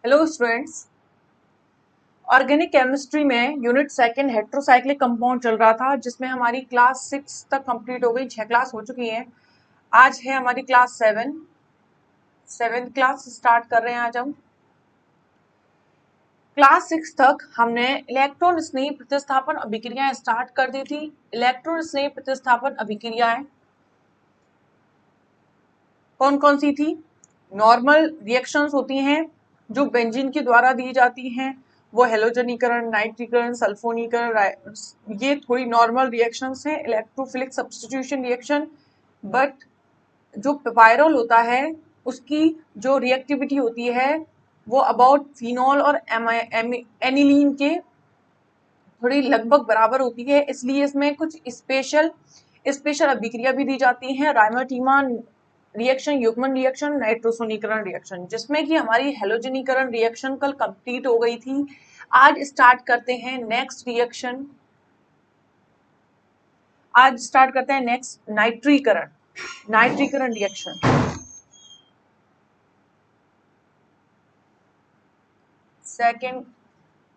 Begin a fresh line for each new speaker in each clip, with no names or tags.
Hello students. Organic chemistry में unit second heterocyclic compound चल रहा था, जिसमें हमारी क्लास 6 तक कंप्लीट हो गई। 6 क्लास हो चुकी हैं। आज है हमारी क्लास 7th क्लास स्टार्ट कर रहे हैं आज हम। क्लास 6 तक हमने इलेक्ट्रॉन स्नेही प्रतिस्थापन अभिक्रियाएं स्टार्ट कर दी थी। इलेक्ट्रॉन स्नेही प्रतिस्थापन अभिक्रियाएं कौन कौन सी थी? नॉर्मल रिएक्शंस होती हैं जो बेंजीन के द्वारा दी जाती हैं, वो हेलोजनीकरण, नाइट्रीकरण, सल्फोनीकरण, ये थोड़ी नॉर्मल रिएक्शंस हैं। Electrophilic substitution reaction. बट जो पायरोल होता है उसकी जो रिएक्टिविटी होती है वो अबाउट फिनॉल और एनिलीन के थोड़ी लगभग बराबर होती है, इसलिए इसमें कुछ स्पेशल स्पेशल अभिक्रिया भी दी जाती हैं। राइमोटीमान रिएक्शन, युग्मन रिएक्शन, नाइट्रोसोनीकरण रिएक्शन, जिसमें कि हमारी हेलोजनीकरण रिएक्शन कल कंप्लीट हो गई थी। आज स्टार्ट करते हैं नेक्स्ट रिएक्शन। आज स्टार्ट करते हैं नेक्स्ट नाइट्रीकरण रिएक्शन।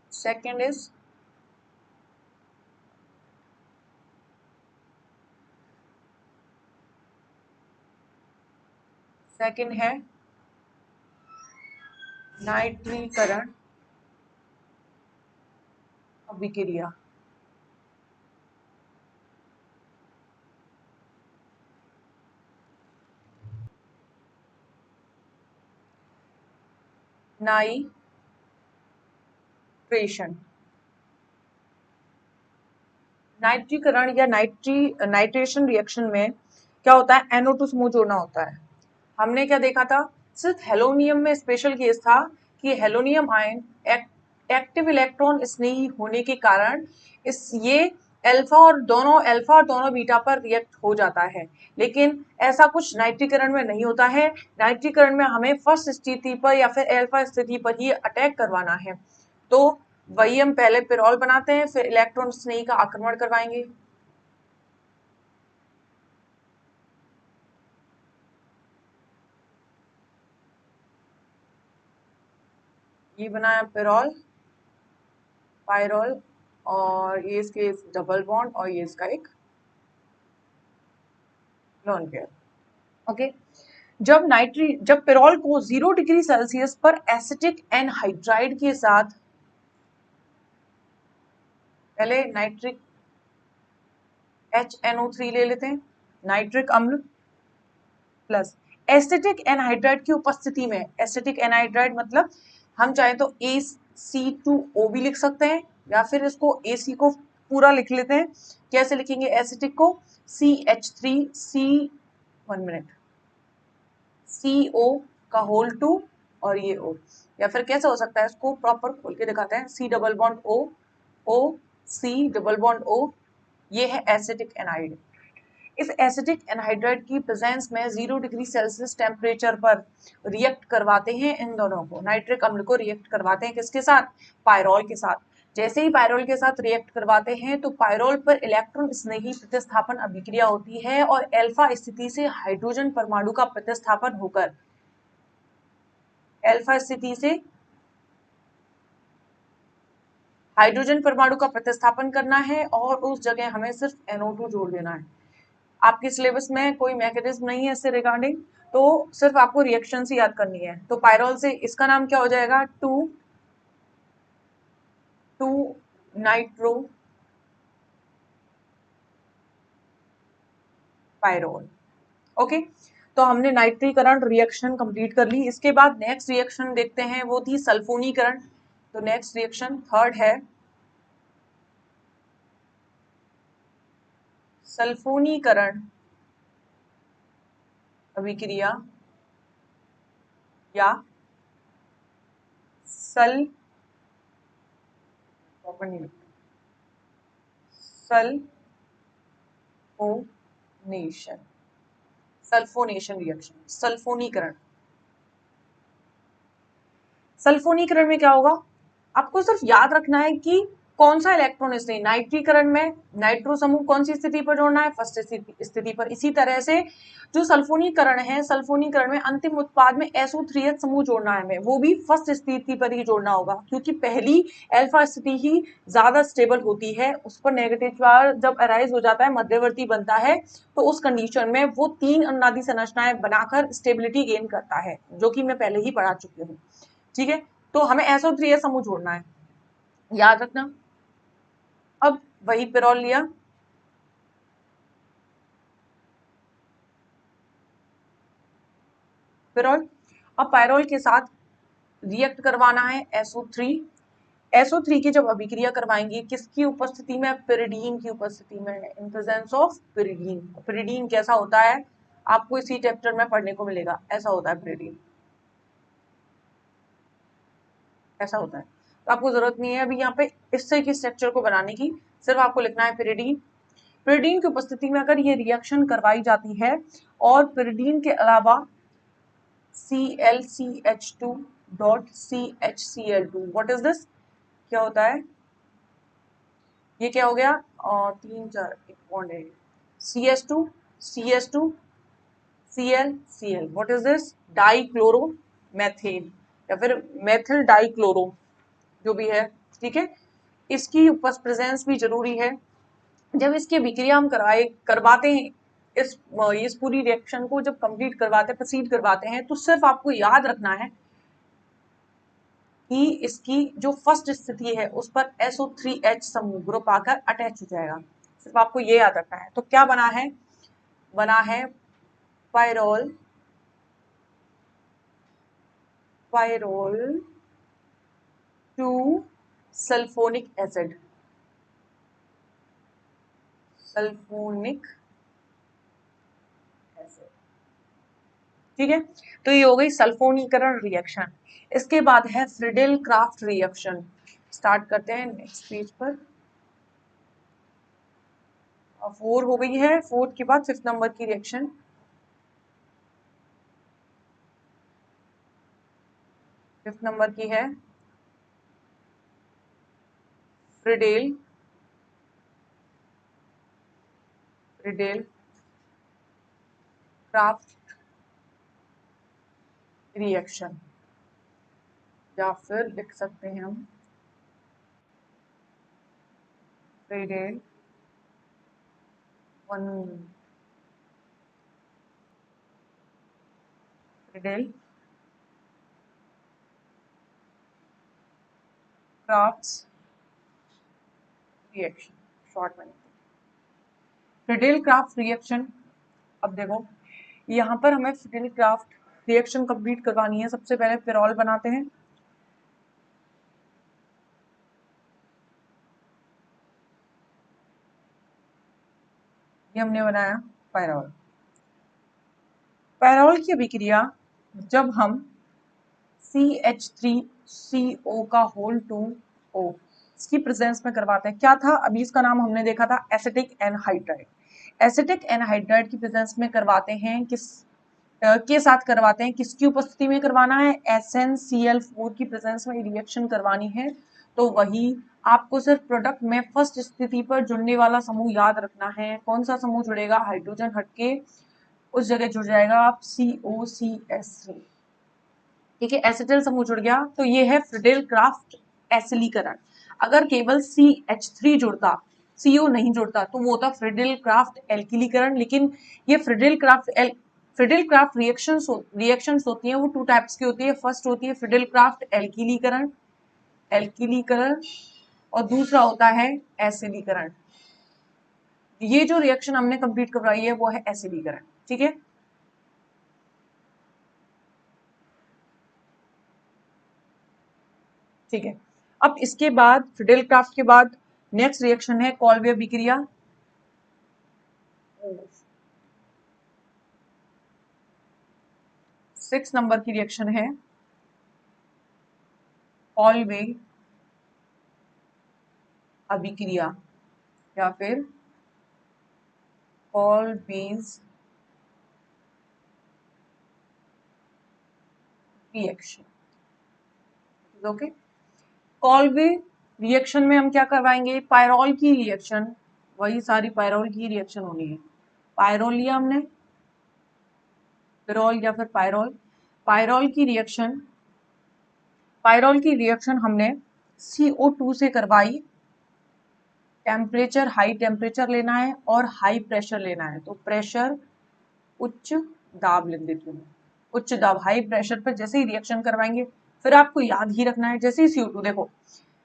सेकेंड इज सेकेंड है नाइट्रीकरण अभिक्रिया। नाइट्रेशन नाइट्रीकरण या नाइट्रेशन रिएक्शन में क्या होता है? NO2 समूह जोड़ना होता है। हमने क्या देखा था? सिर्फ हेलोनियम में स्पेशल केस था कि हेलोनियम आयन एक्टिव इलेक्ट्रॉन स्नेही होने के कारण ये अल्फा और दोनों बीटा पर रिएक्ट हो जाता है। लेकिन ऐसा कुछ नाइट्रीकरण में नहीं होता है। नाइट्रीकरण में हमें फर्स्ट स्थिति पर या फिर अल्फा स्थिति पर ही अटैक करवाना है। तो वही हम पहले पिरोल बनाते हैं, फिर इलेक्ट्रॉन स्नेही का आक्रमण करवाएंगे। ये बनाया पिरोल, पायरोल, और ये इसके डबल बॉन्ड, और ये इसका एक लोन पेयर। ओके। जब पिरोल को 0 डिग्री सेल्सियस पर एसिटिक एनहाइड्राइड के साथ, पहले नाइट्रिक HNO3 ले लेते हैं, नाइट्रिक अम्ल प्लस एसिटिक एनहाइड्राइड की उपस्थिति में, एसिटिक एनहाइड्राइड मतलब हम चाहे तो AC2O भी लिख सकते हैं, या फिर इसको AC को पूरा लिख लेते हैं। कैसे लिखेंगे एसिटिक को? CH3C, 1 मिनट, CO का होल 2 और ये O। या फिर कैसे हो सकता है, इसको प्रॉपर खोल के दिखाते हैं। C double bond O C double bond O, ये है एसिटिक एनहाइड। इस एसिटिक एनहाइड्राइड की प्रेजेंस में 0 डिग्री सेल्सियस टेम्परेचर पर रिएक्ट करवाते हैं। इन दोनों को, नाइट्रिक अम्ल को रिएक्ट करवाते हैं किसके साथ? पायरोल के साथ। जैसे ही पायरोल के साथ रिएक्ट करवाते हैं तो पायरोल पर इलेक्ट्रॉन स्नेही प्रतिस्थापन अभिक्रिया होती है और अल्फा स्थिति से हाइड्रोजन परमाणु का प्रतिस्थापन होकर अल्फा स्थिति से हाइड्रोजन परमाणु का प्रतिस्थापन करना है और उस जगह हमें सिर्फ NO2 जोड़ देना है। आपके सिलेबस में कोई मैकेनिज्म नहीं है इससे रिगार्डिंग, तो सिर्फ आपको रिएक्शन ही याद करनी है। तो पायरोल से इसका नाम क्या हो जाएगा? To nitro pyrrole. ओके। तो हमने नाइट्रीकरण रिएक्शन कंप्लीट कर ली। इसके बाद नेक्स्ट रिएक्शन देखते हैं, वो थी सल्फोनीकरण। तो नेक्स्ट रिएक्शन थर्ड है सल्फोनीकरण अभिक्रिया या सल्फोनेशन सल्फोनेशन रिएक्शन, सल्फोनीकरण। सल्फोनीकरण में क्या होगा? आपको सिर्फ याद रखना है कि कौन सा इलेक्ट्रॉन इसने नाइट्रीकरण में नाइट्रो समूह कौन सी स्थिति पर जोड़ना है, फर्स्ट स्थिति पर। इसी तरह से जो सल्फोनीकरण है, सल्फोनीकरण में अंतिम उत्पाद में SO3H समूह जोड़ना है हमें, वो भी फर्स्ट स्थिति पर ही जोड़ना होगा, क्योंकि पहली अल्फा स्थिति ही ज्यादा स्टेबल होती है, उस पर नेगेटिव चार्ज जब अराइज हो जाता है, मध्यवर्ती बनता है, तो उस कंडीशन में वो 3 अनुनादी संरचनाएं बनाकर स्टेबिलिटी गेन करता है, जो कि मैं पहले ही पढ़ा चुकी हूँ। ठीक है, तो हमें SO3H समूह जोड़ना है, याद रखना। अब वही पिरोल लिया, पिरोल, अब पायरोल के साथ रिएक्ट करवाना है SO3। SO3 की जब अभिक्रिया करवाएंगे, किसकी उपस्थिति में, पिरिडीन की उपस्थिति में, in presence of pyridine. Pyridine कैसा होता है, आपको इसी चैप्टर में पढ़ने को मिलेगा, ऐसा होता है पिरिडीन, ऐसा होता है। तो आपको जरूरत नहीं है अभी यहाँ पे इस तरह की स्ट्रक्चर को बनाने की, सिर्फ आपको लिखना है पिरिडीन। पिरिडीन की उपस्थिति में अगर ये रिएक्शन करवाई जाती है और पिरिडीन के अलावा ClCH2 dot CHCl2, what is this, क्या होता है ये, क्या हो गया, और 3 4 एक बॉन्ड है, CH2 CH2 ClCl, what is this, dichloromethane या फिर मेथिल डाइक्लोरो, जो भी है। ठीक है, इसकी प्रेजेंस भी जरूरी है। जब इसकी अभिक्रिया हम करवाते हैं, इस पूरी रिएक्शन को जब कंप्लीट करवाते हैं, प्रोसीड करवाते हैं, तो सिर्फ आपको याद रखना है कि इसकी जो फर्स्ट स्थिति है उस पर SO3H समूह ग्रुप आकर अटैच हो जाएगा, सिर्फ आपको ये याद रखना है। तो क्या बना है, बना है pyrrole, pyrrole two sulphonic acid, sulphonic acid. ठीक है, तो ये हो गई सल्फोनीकरण रिएक्शन। इसके बाद है फ्रिडेल क्राफ्ट रिएक्शन। स्टार्ट करते हैं नेक्स्ट पेज पर। 4 हो गई है, 4 के बाद 5th नंबर की रिएक्शन। फिफ्थ नंबर की है फ्रिडेल, फ्रिडेल क्राफ्ट रिएक्शन, या फिर लिख सकते हैं हम फ्रिडेल 1, फ्रिडेल क्राफ्ट रिएक्शन, शॉर्ट में फ्रिडेल क्राफ्ट रिएक्शन। अब देखो यहाँ पर हमें फ्रिडेल क्राफ्ट रिएक्शन कंप्लीट करवानी है। सबसे पहले पिरोल बनाते हैं, ये हमने बनाया पायरोल। पायरोल की अभिक्रिया जब हम CH3CO का होल 2O इसकी प्रेजेंस में करवाते हैं, क्या था अभी इसका नाम हमने देखा था, एसिटिक एनहाइड्राइड। एसिटिक एनहाइड्राइड की प्रेजेंस में करवाते हैं, किस के साथ करवाते हैं, किसकी उपस्थिति में करवाना है, SnCl4 की प्रेजेंस में रिएक्शन करवानी है। तो वही आपको सिर्फ प्रोडक्ट में फर्स्ट स्थिति पर जुड़ने वाला समूह याद रखना है। कौन सा समूह जुड़ेगा, हाइड्रोजन हटके उस जगह जुड़ जाएगा आप COCS3। ठीक है, एसिटिल समूह जुड़ गया, तो ये है फ्रिडेल क्राफ्ट एसिलीकरण। अगर केवल CH3 जुड़ता, CO नहीं जुड़ता, तो वो होता फ्रिडेल क्राफ्ट एल्किलीकरण। लेकिन ये फ्रिडेल क्राफ्ट रिएक्शंस होती हैं, वो 2 टाइप्स की होती है। फर्स्ट होती है फ्रिडेल क्राफ्ट एल्किलीकरण, एल्किलीकरण, और दूसरा होता है एसिलीकरण। ये जो रिएक्शन हमने कंप्लीट करवाई है वो है एसिलीकरण। ठीक है, ठीक है। अब इसके बाद फ्रिडेल क्राफ्ट के बाद नेक्स्ट रिएक्शन है कॉल्वे अभिक्रिया। 6 नंबर की रिएक्शन है कॉल्वे अभिक्रिया या फिर कॉल्वेज रिएक्शन। ओके, कॉल्वे रिएक्शन में हम क्या करवाएंगे, पायरोल की रिएक्शन, वही सारी पायरोल की रिएक्शन होनी है। पायरोल लिया हमने, पिरोल या फिर पायरोल, पायरोल की रिएक्शन, पायरोल की रिएक्शन हमने CO2 से करवाई। टेम्परेचर, हाई टेम्परेचर लेना है और हाई प्रेशर लेना है, तो प्रेशर उच्च दाब लिख देती हूँ। उच्च दाब, हाई प्रेशर पर जैसे ही रिएक्शन करवाएंगे, फिर आपको याद ही रखना है, जैसे ही CO2 देखो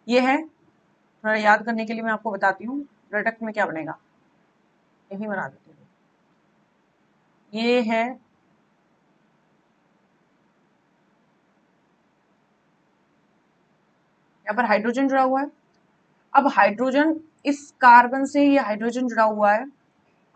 ये है, थोड़ा याद करने के लिए मैं आपको बताती हूँ प्रोडक्ट में क्या बनेगा, यही बना देती हूँ। ये है यहाँ पर हाइड्रोजन जुड़ा हुआ है। अब हाइड्रोजन, इस कार्बन से ये हाइड्रोजन जुड़ा हुआ है।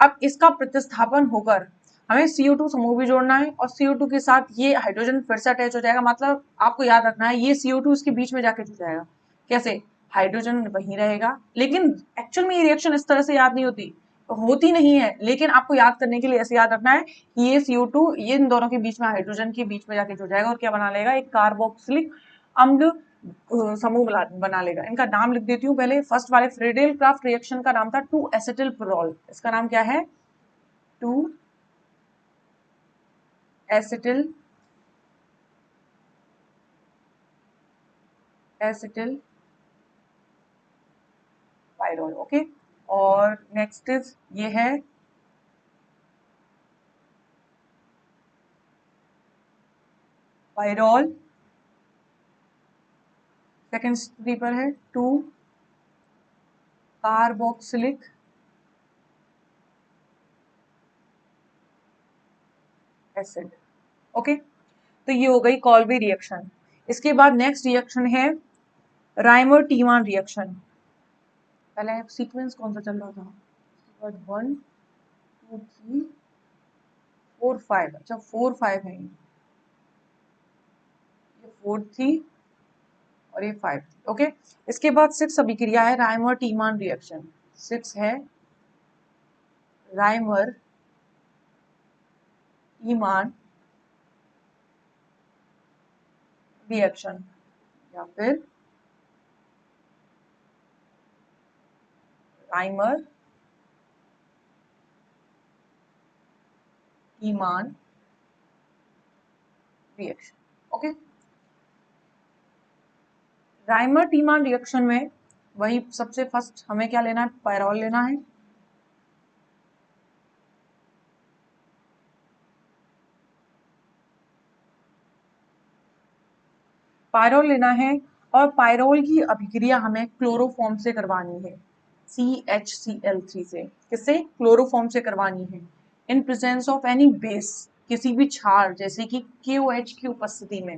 अब इसका प्रतिस्थापन होकर हमें CO2 समूह भी जोड़ना है और CO2 के साथ ये हाइड्रोजन फिर से अटैच हो जाएगा। मतलब आपको याद रखना है ये CO2 इसके बीच में जाके जुड़ जाएगा। कैसे, हाइड्रोजन वहीं रहेगा, लेकिन एक्चुअल में ये रिएक्शन इस तरह से याद नहीं होती, होती नहीं है, लेकिन आपको याद करने के लिए ऐसे याद रखना है कि ये CO2 ये इन दोनों के बीच में, हाइड्रोजन के बीच में जाके जुड़ जाएगा और क्या बना लेगा, एक कार्बोक्सिलिक अम्ल समूह बना लेगा। इनका नाम लिख देती हूँ पहले। फर्स्ट वाले फ्रीडेल क्राफ्ट रिएक्शन का नाम था 2 एसिटिल पिरोल, इसका नाम क्या है, 2 एसिटिल एसिटिल पायरोल। ओके, और नेक्स्ट इज ये है पायरोल, सेकेंड स्थिति पर है 2 कार्बोक्सिलिक एसिड। ओके, तो ये हो गई कॉल्बी रिएक्शन। इसके बाद नेक्स्ट रिएक्शन है राइमर टीमान रिएक्शन। पहले सीक्वेंस कौन सा चल रहा था, 1 2 3 4 5, अच्छा 4 5 है, ये 4 थी और ये 5 थी। ओके, इसके बाद 6 अभिक्रिया है राइमर टीमान रिएक्शन। 6 है राइमर टीमान रिएक्शन या फिर Reimer Tiemann reaction. Okay, Reimer Tiemann reaction में वही सबसे फर्स्ट हमें क्या लेना है, पायरोल लेना है। पायरोल लेना है और पायरोल की अभिक्रिया हमें क्लोरोफॉर्म से करवानी है, CHCl3 से। किससे, क्लोरोफॉर्म से करवानी है, in presence of any base, किसी भी क्षार जैसे कि KOH की उपस्थिति में।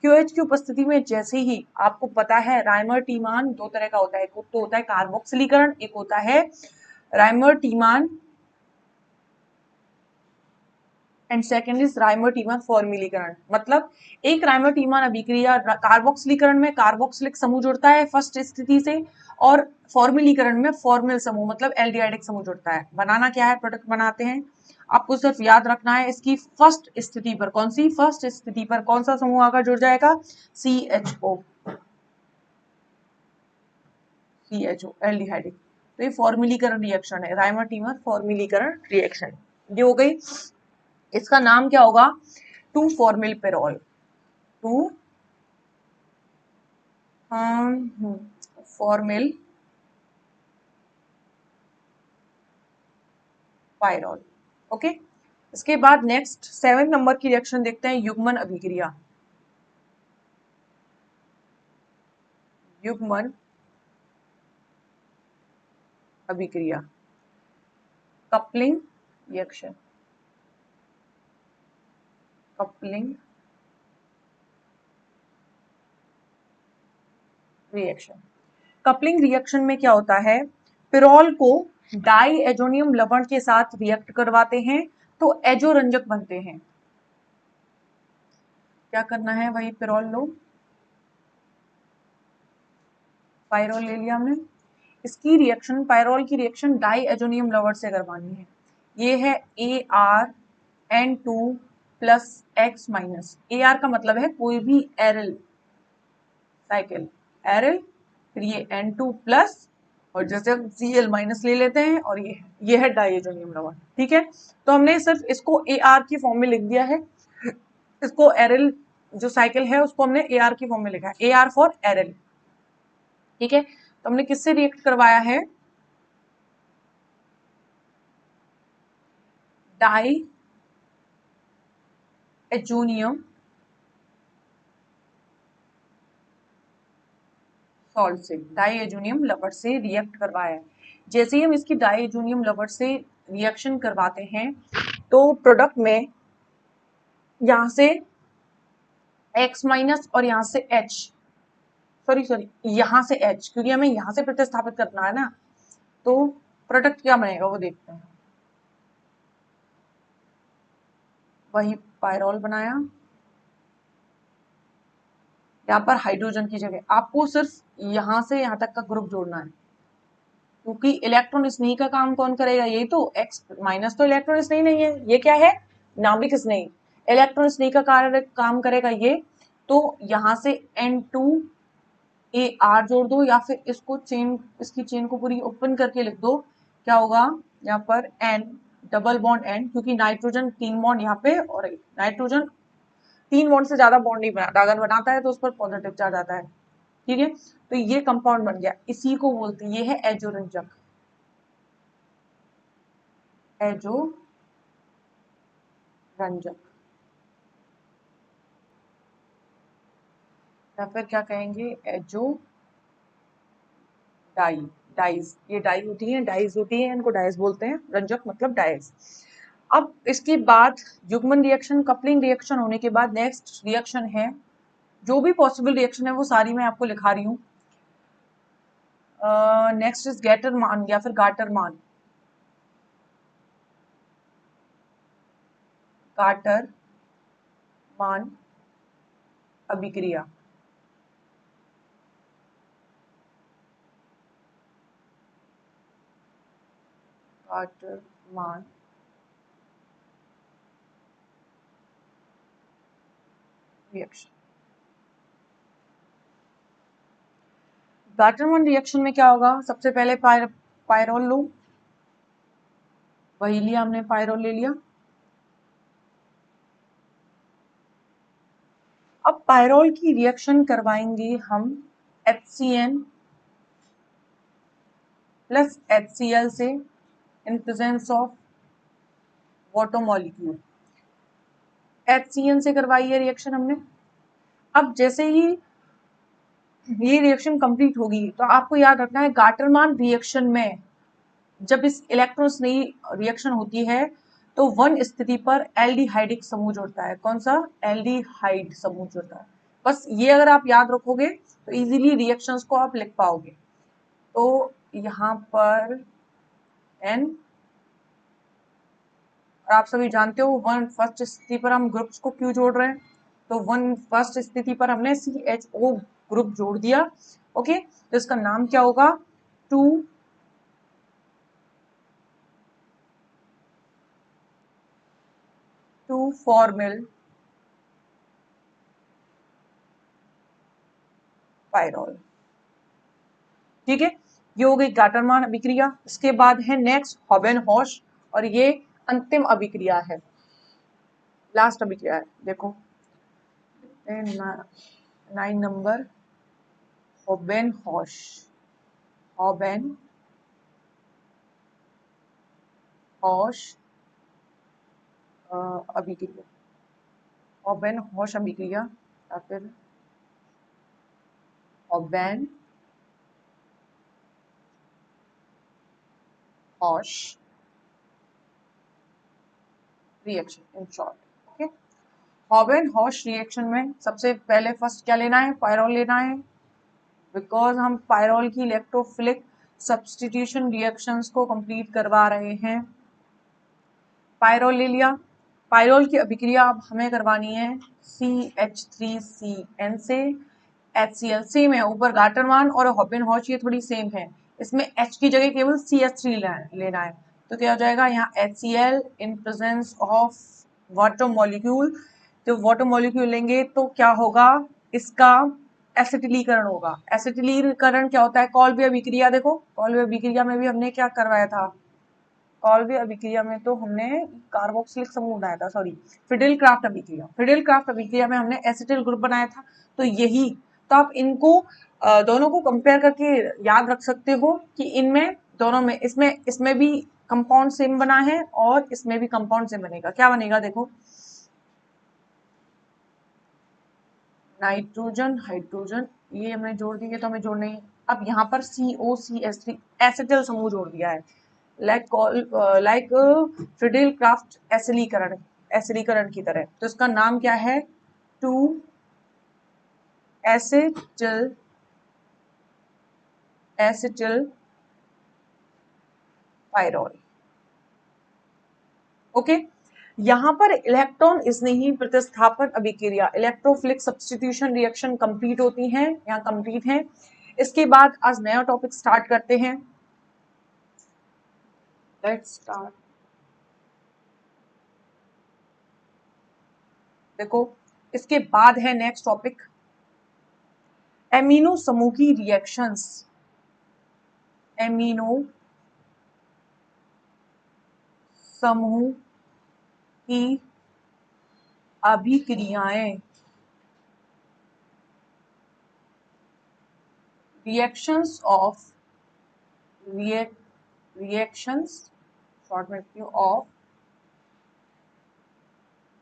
KOH की उपस्थिति में जैसे ही, आपको पता है राइमर टीमान दो तरह का होता है, एक तो होता है कार्बोक्सिलीकरण, एक होता है Reimer Tiemann and second is Reimer Tiemann फॉर्मिलीकरण। मतलब एक राइमर टीमान अभिक्रिया कार्बोक्सिलीकरण में कार्बोक्सिलिक समूह जुड़ता है फर्स्ट स्थिति से, और फॉर्मिलीकरण में फॉर्मिल समूह मतलब एल्डिहाइडिक समूह जुड़ता है। बनाना क्या है, प्रोडक्ट बनाते हैं। आपको सिर्फ याद रखना है इसकी फर्स्ट स्थिति पर, कौन सी फर्स्ट स्थिति पर कौन सा समूह आकर जुड़ जाएगा, CHO, एल्डिहाइडिक। तो ये फॉर्मिलीकरण रिएक्शन है, राइमर टीमर फॉर्मिलीकरण रिएक्शन। ये हो गई, इसका नाम क्या होगा, 2 formal payroll, 2 formal pyrrole. Okay, इसके बाद नेक्स्ट 7 नंबर की रिएक्शन देखते हैं, युग्मन अभिक्रिया। युग्मन अभिक्रिया, coupling reaction, coupling reaction. Coupling reaction में क्या होता है, पिरोल को डाई एजोनियम लवण के साथ रिएक्ट करवाते हैं तो एजोरंजक बनते हैं। क्या करना है, वही पिरोल लो, पायरोल ले लिया हमने। इसकी रिएक्शन, पायरोल की रिएक्शन डाई एजोनियम लवण से करवानी है। ये है ArN2 plus X minus. AR का मतलब है कोई भी एरिल साइकिल, एरिल फिर ये N2 प्लस, और जैसे हम Cl माइनस ले लेते हैं, और ये है डाइएजोनियम लवण। ठीक है, तो हमने सिर्फ इसको Ar की फॉर्म में लिख दिया है, इसको एरिल जो साइकिल है उसको हमने Ar की फॉर्म में लिखा है, Ar फॉर एरिल। ठीक है, तो हमने किससे रिएक्ट करवाया है, डाई एजोनियम सॉल्ट से, डाई एजोनियम लवण से रिएक्ट करवाया है। जैसे ही हम इसकी डाई एजोनियम लवण से रिएक्शन करवाते हैं तो प्रोडक्ट में यहां से X माइनस और यहां से H, सॉरी यहां से H, क्योंकि हमें यहां से प्रतिस्थापित करना है ना, तो प्रोडक्ट क्या बनेगा वो देखते हैं। वही पायरोल बनाया, यहाँ पर हाइड्रोजन की जगह आपको सिर्फ यहां से यहां तक का ग्रुप जोड़ना है, क्योंकि इलेक्ट्रॉन स्नेही का काम कौन करेगा, यही तो X माइनस तो इलेक्ट्रॉन स्नेही नहीं है, ये क्या है, नाभिक स्नेही। इलेक्ट्रॉन स्नेही का कार्य काम करेगा ये, तो यहां से N2Ar जोड़ दो, या फिर इसको चेन, इसकी चेन को पूरी ओपन करके लिख दो, क्या होगा यहाँ पर N डबल बॉन्ड N, क्योंकि नाइट्रोजन 3 बॉन्ड यहाँ पे, और नाइट्रोजन 3 बॉन्ड से ज्यादा बॉन्ड नहीं बनाता, अगर बनाता है तो उस पर पॉजिटिव चार्ज आता है। ठीक है, तो ये कंपाउंड बन गया, इसी को बोलते हैं, ये है एजोरंजक, एजोरंजक, या फिर क्या कहेंगे, एजो डाई, डाइज, ये डाई होती है, डाइज होती है, इनको डाइज बोलते हैं, रंजक मतलब डाइज। अब इसके बाद युग्मन रिएक्शन, कपलिंग रिएक्शन होने के बाद नेक्स्ट रिएक्शन है, जो भी पॉसिबल रिएक्शन है वो सारी मैं आपको लिखा रही हूँ। नेक्स्ट इज गैटरमान या फिर गाटरमान, गाटरमान अभिक्रिया। गाटरमान रिएक्शन, गाटरमान रिएक्शन में क्या होगा, सबसे पहले पायरोल लो, वही लिया हमने, पायरोल ले लिया। अब पायरोल की रिएक्शन करवाएंगे हम HCN प्लस HCl से in presence of water molecule. HCN से करवाई है रिएक्शन हमने। अब जैसे ही ये रिएक्शन कंप्लीट होगी तो आपको याद रखना है, गाटरमान रिएक्शन में जब इस इलेक्ट्रॉन स्नेही रिएक्शन होती है तो 1 स्थिति पर एल्डिहाइडिक समूह जुड़ता है। कौन सा, एल्डिहाइड समूह जुड़ता है। बस ये अगर आप याद रखोगे तो इजीली रिएक्शंस को आप लिख पाओगे। तो यहाँ पर N, और आप सभी जानते हो 1 फर्स्ट स्थिति पर हम ग्रुप्स को क्यों जोड़ रहे हैं, तो 1 फर्स्ट स्थिति पर हमने CHO ग्रुप जोड़ दिया। ओके, तो इसका नाम क्या होगा, 2,2-फॉर्मिल पायरोल। ठीक है, ये हो गई गाटरमान अभिक्रिया। इसके बाद है नेक्स्ट हॉबेनहॉश, और ये अंतिम अभिक्रिया है, लास्ट अभिक्रिया है। देखो 9 नंबर, हॉबेनहॉश, हॉबेनहॉश अभिक्रिया, हॉबेनहॉश अभिक्रिया, या फिर Houben Hoesch reaction in short. Okay, Houben Hoesch reaction में सबसे पहले फर्स्ट क्या लेना है, पायरोल लेना है, बिकॉज हम पायरोल की इलेक्ट्रोफिलिक सब्स्टिट्यूशन रिएक्शंस को कंप्लीट करवा रहे हैं। पायरोल ले लिया, पायरोल की अभिक्रिया अब हमें करवानी है CH3CN से HCl, सेम है, ऊपर गाटरमान और हॉबेनहॉश ये थोड़ी सेम है, इसमें H की जगह केवल CH3 लेना है। तो क्या हो जाएगा, यहाँ HCl in presence of water molecule, तो वाटर मॉलिक्यूल लेंगे तो क्या होगा, इसका एसिटिलीकरण होगा। एसिटिलीकरण क्या होता है? कॉल्बी अभिक्रिया, देखो कॉल्बी अभिक्रिया में भी हमने क्या करवाया था? कॉल्बी अभिक्रिया में तो हमने कार्बोक्सिलिक समूह बनाया था, सॉरी फिडेल क्राफ्ट अभिक्रिया, फिडेल क्राफ्ट अभिक्रिया में हमने एसिटिल ग्रुप बनाया था। तो यही, तो आप इनको दोनों को कंपेयर करके याद रख सकते हो कि इनमें दोनों में, इसमें इसमें भी कंपाउंड सेम बना है और इसमें भी कंपाउंड सेम बनेगा। क्या बनेगा? देखो नाइट्रोजन हाइड्रोजन ये हमने जोड़ दिए, तो हमें जोड़ने ही। अब यहाँ पर COCH3 एसिटिल समूह जोड़ दिया है, लाइक फ्रिडेल क्राफ्ट एसिलीकरण की तरह। तो इसका नाम क्या है? 2 एसिटिल पायरोल। ओके, यहाँ पर इलेक्ट्रॉन स्नेही प्रतिस्थापन अभिक्रिया, इलेक्ट्रोफिलिक सब्स्टिट्यूशन रिएक्शन कंप्लीट होती हैं, यहाँ कंप्लीट है। इसके बाद आज नया टॉपिक स्टार्ट करते हैं। Let's start. देखो इसके बाद है नेक्स्ट टॉपिक एमिनो समूह की रिएक्शंस। एमिनो समूह की अभिक्रियाएं, रिएक्शंस ऑफ रिएक्शंस शॉर्ट में ऑफ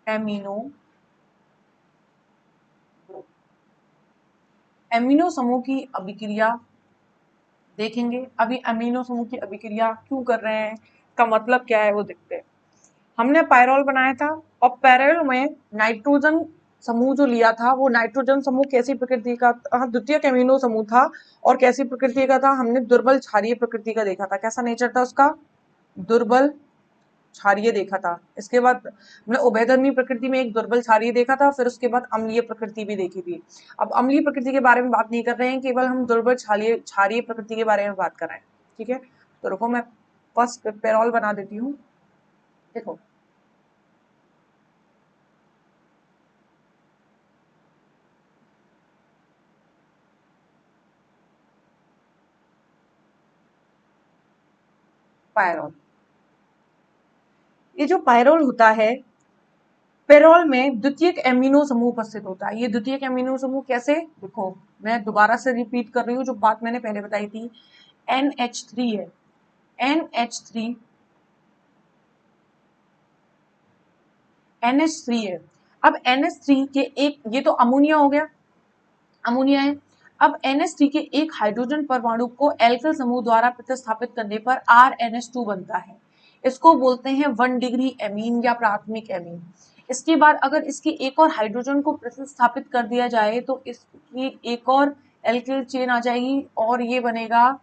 एमिनो एमिनो समूह की अभिक्रिया देखेंगे। अभी एमिनो समूह की अभिक्रिया क्यों कर रहे हैं, इसका मतलब क्या है वो देखते हैं। हमने पायरोल बनाया था और पायरोल में नाइट्रोजन समूह जो लिया था वो नाइट्रोजन समूह कैसी प्रकृति का था? द्वितीयक एमिनो समूह था। और कैसी प्रकृति का था? हमने दुर्बल क्षारीय प्रकृति का देखा था। कैसा नेचर था उसका? दुर्बल क्षारीय देखा था। इसके बाद हमने उभयधर्मी प्रकृति में एक दुर्बल क्षारीय देखा था, फिर उसके बाद अम्लीय प्रकृति भी देखी थी। अब अम्लीय प्रकृति के बारे में बात नहीं कर रहे हैं, केवल हम दुर्बल क्षारीय प्रकृति के बारे में बात कर रहे हैं। ठीक है, तो रुको मैं फर्स्ट पेरोल बना देती हूँ। देखो पायरोल, ये जो पायरोल होता है, पेरोल में द्वितीयक एमिनो समूह उपस्थित होता है। ये द्वितीयक एमिनो समूह कैसे? देखो मैं दोबारा से रिपीट कर रही हूँ जो बात मैंने पहले बताई थी। NH3 है, NH3 NH3 है। अब NH3 के एक, ये तो अमोनिया हो गया, अमोनिया है। अब NH3 के एक हाइड्रोजन परमाणु को एल्किल समूह द्वारा प्रतिस्थापित करने पर RNH2 बनता है। इसको बोलते हैं 1 डिग्री एमीन या प्राथमिक एमीन। इसके बाद अगर इसकी एक और हाइड्रोजन को प्रतिस्थापित कर दिया जाए तो इसकी एक और एल्किल चेन आ जाएगी और ये बनेगा,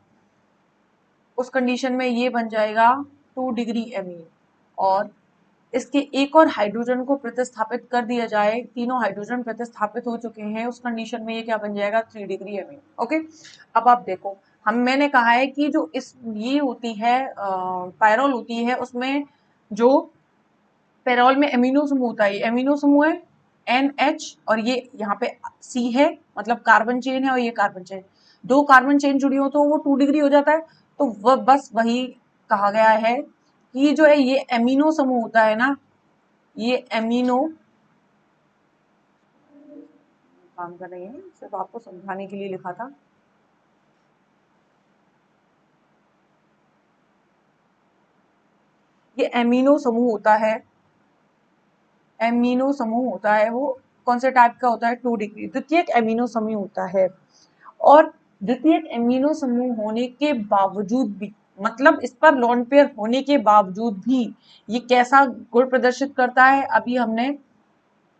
उस कंडीशन में ये बन जाएगा 2 डिग्री एमीन। और इसके एक और हाइड्रोजन को प्रतिस्थापित कर दिया जाए, तीनों हाइड्रोजन प्रतिस्थापित हो चुके हैं, उस कंडीशन में ये क्या बन जाएगा? 3 डिग्री एमीन। ओके, अब आप देखो मैंने कहा है कि जो इस ये होती है पायरोल होती है, उसमें जो पेरोल में एमिनो समूह होता है, एमिनो समूह है NH और ये यहाँ पे C है, मतलब कार्बन चेन है और ये कार्बन चेन, दो कार्बन चेन जुड़ी हो तो वो 2 डिग्री हो जाता है। तो वह बस वही कहा गया है कि जो है ये एमिनो समूह होता है ना, ये एमिनो, काम कर रही है सिर्फ आपको समझाने के लिए लिखा था। ये एमिनो समूह होता है, एमिनो समूह होता है वो कौन से टाइप का होता है? 2 डिग्री, द्वितीयक एमिनो समूह होता है। और द्वितीयक एमिनो समूह होने के बावजूद भी, मतलब इस पर लोन पेयर होने के बावजूद भी ये कैसा गुण प्रदर्शित करता है? अभी हमने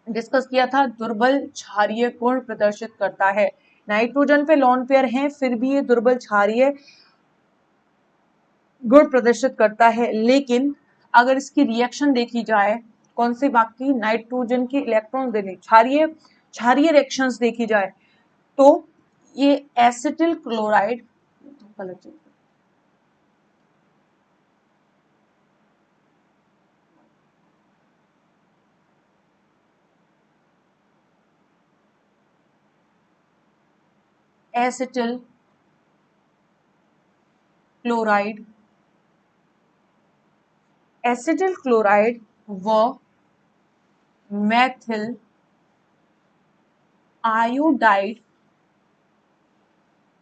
डिस्कस किया था, दुर्बल क्षारीय गुण प्रदर्शित करता है। नाइट्रोजन पे लोन पेयर है फिर भी ये दुर्बल क्षारीय गुण प्रदर्शित करता है। लेकिन अगर इसकी रिएक्शन देखी जाए, कौन सी बाकी नाइट्रोजन के इलेक्ट्रॉन देने, क्षारीय क्षारीय रिएक्शंस देखी जाए, तो ये acetyl chloride, acetyl chloride, acetyl chloride व मेथिल आयोडाइड